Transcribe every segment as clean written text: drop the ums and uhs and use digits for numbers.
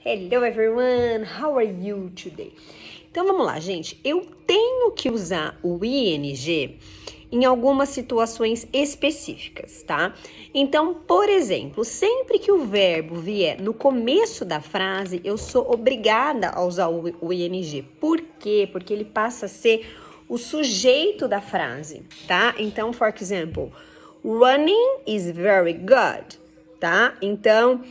Hello everyone, how are you today? Então vamos lá, gente. Eu tenho que usar o ing em algumas situações específicas, tá? Então, por exemplo, sempre que o verbo vier no começo da frase, eu sou obrigada a usar o ing. Por quê? Porque ele passa a ser o sujeito da frase, tá? Então, for example, running is very good, tá? Então,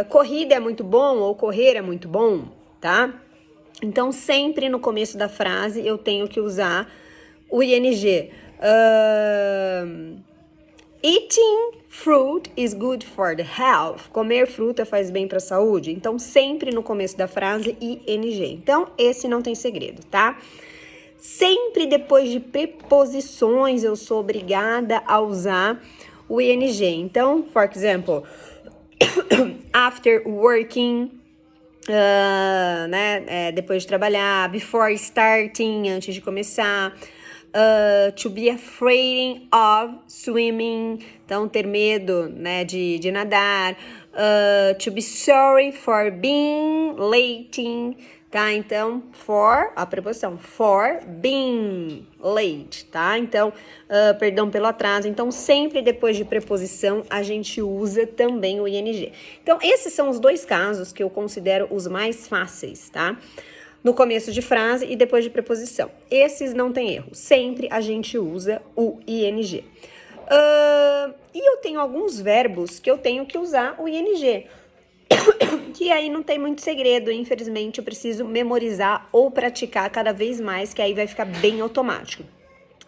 corrida é muito bom ou correr é muito bom, tá? Então, sempre no começo da frase eu tenho que usar o ing. Eating fruit is good for the health. Comer fruta faz bem para a saúde. Então, sempre no começo da frase, ing. Então, esse não tem segredo, tá? Sempre depois de preposições eu sou obrigada a usar o ing. Então, for example, after working, depois de trabalhar, before starting, antes de começar, to be afraid of swimming, então ter medo, né, de nadar, to be sorry for being late, tá? Então, for, a preposição, for being late, tá? Então, perdão pelo atraso. Então, sempre depois de preposição, a gente usa também o ing. Então, esses são os dois casos que eu considero os mais fáceis, tá? No começo de frase e depois de preposição. Esses não tem erro. Sempre a gente usa o ing. E eu tenho alguns verbos que eu tenho que usar o ing. Que aí não tem muito segredo, infelizmente eu preciso memorizar ou praticar cada vez mais, que aí vai ficar bem automático.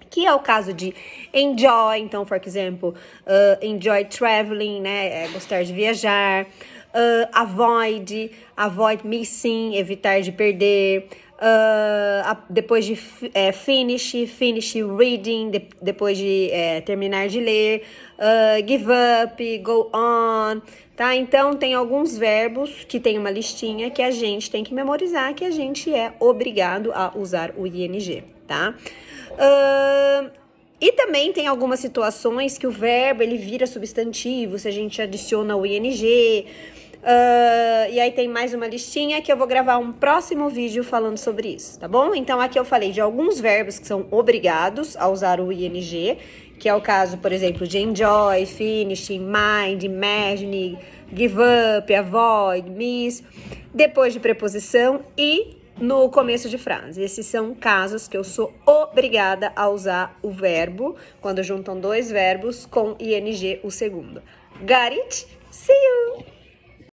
Que é o caso de enjoy, então, for example, enjoy traveling, né, gostar de viajar, avoid missing, evitar de perder, depois de finish reading, depois de terminar de ler, give up, go on, tá? Então, tem alguns verbos que tem uma listinha que a gente tem que memorizar, que a gente é obrigado a usar o ing, tá? E também tem algumas situações que o verbo ele vira substantivo, se a gente adiciona o ing. E aí tem mais uma listinha que eu vou gravar um próximo vídeo falando sobre isso, tá bom? Então aqui eu falei de alguns verbos que são obrigados a usar o ing, que é o caso, por exemplo, de enjoy, finish, mind, imagine, give up, avoid, miss, depois de preposição e no começo de frase. Esses são casos que eu sou obrigada a usar o verbo, quando juntam dois verbos com ing o segundo. Got it? See you!